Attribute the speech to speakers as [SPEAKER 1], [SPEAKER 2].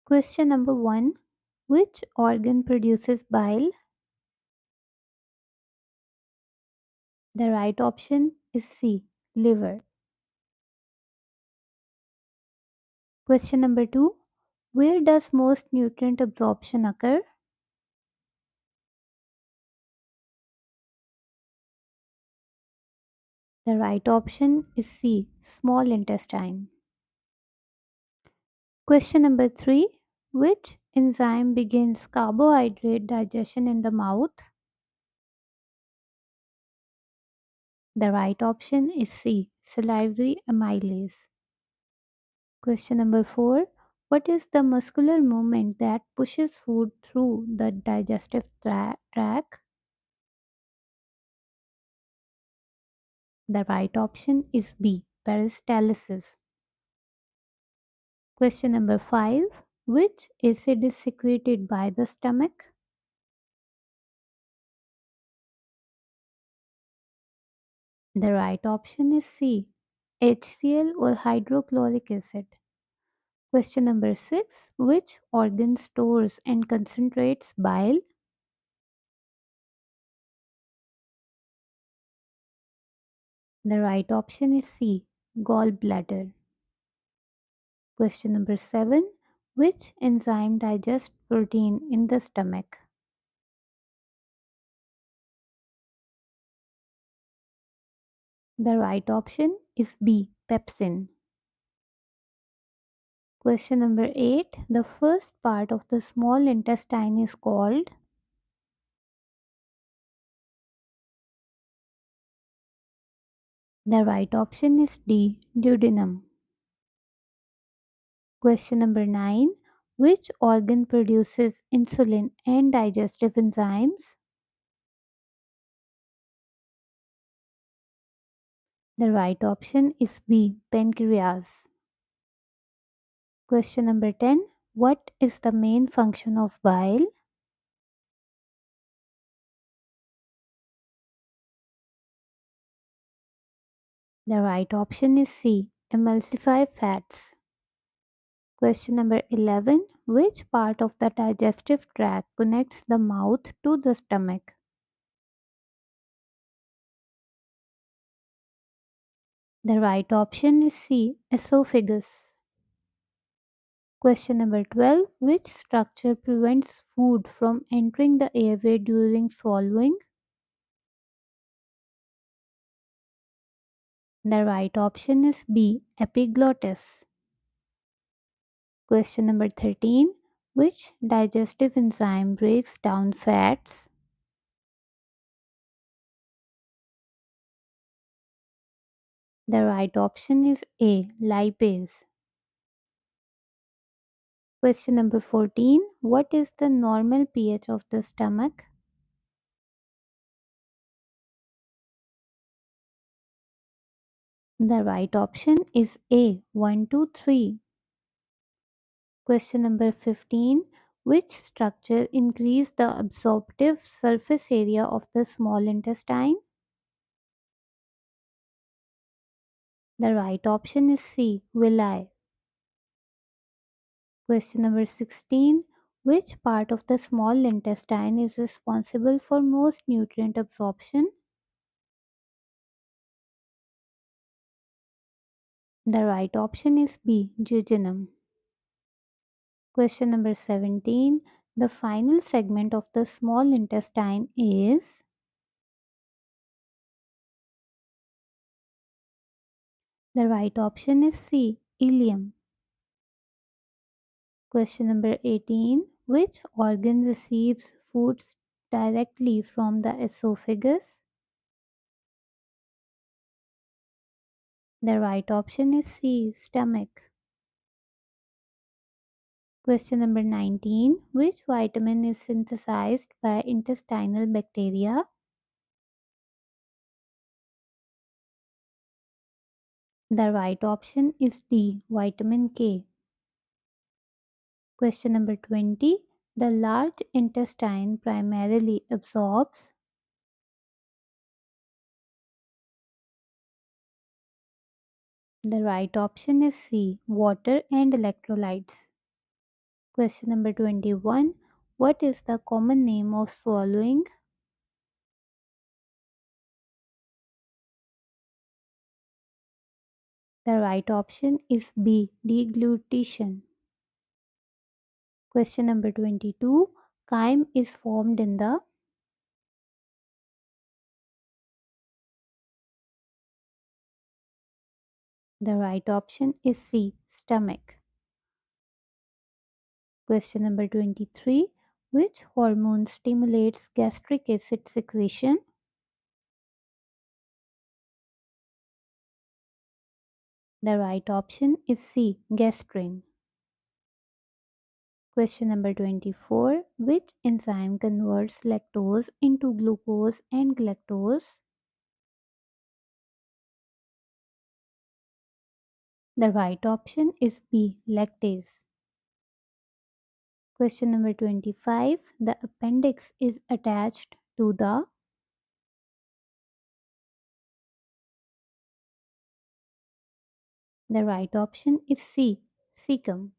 [SPEAKER 1] Question number 1. Which organ produces bile? The right option is C. Liver. Question number 2. Where does most nutrient absorption occur? The right option is C. Small intestine. Question number 3. Which enzyme begins carbohydrate digestion in the mouth? The right option is C. Salivary amylase. Question number 4. What is the muscular movement that pushes food through the digestive tract? The right option is B. Peristalsis. Question number 5. Which acid is secreted by the stomach? The right option is C. HCl or hydrochloric acid. Question number 6. Which organ stores and concentrates bile? The right option is C. Gallbladder. Question number 7. Which enzyme digests protein in the stomach? The right option is B. Pepsin. Question number 8. The first part of the small intestine is called. The right option is D. Duodenum. Question number 9. Which organ produces insulin and digestive enzymes? The right option is B. Pancreas. Question number 10. What is the main function of bile? The right option is C. Emulsify fats. Question number 11. Which part of the digestive tract connects the mouth to the stomach? The right option is C. Esophagus. Question number 12. Which structure prevents food from entering the airway during swallowing? The right option is B. Epiglottis. Question number 13. Which digestive enzyme breaks down fats? The right option is A. Lipase. Question number 14. What is the normal pH of the stomach? The right option is A. 1 to 3. Question number 15. Which structure increase the absorptive surface area of the small intestine? The right option is C. Villi. Question number 16. Which part of the small intestine is responsible for most nutrient absorption? The right option is B. Jejunum. Question number 17. The final segment of the small intestine is. The right option is C. Ileum. Question number 18. Which organ receives foods directly from the esophagus? The right option is C. Stomach. Question number 19. Which vitamin is synthesized by intestinal bacteria? The right option is D. Vitamin K. Question number 20. The large intestine primarily absorbs. The right option is C. Water and electrolytes. Question number 21. What is the common name of swallowing? The right option is B. Deglutition. Question number 22. Chyme is formed in the. The right option is C. Stomach. Question number 23. Which hormone stimulates gastric acid secretion? The right option is C. Gastrin. Question number 24. Which enzyme converts lactose into glucose and galactose? The right option is B. Lactase. Question number 25. The appendix is attached to the. The right option is C. Cecum.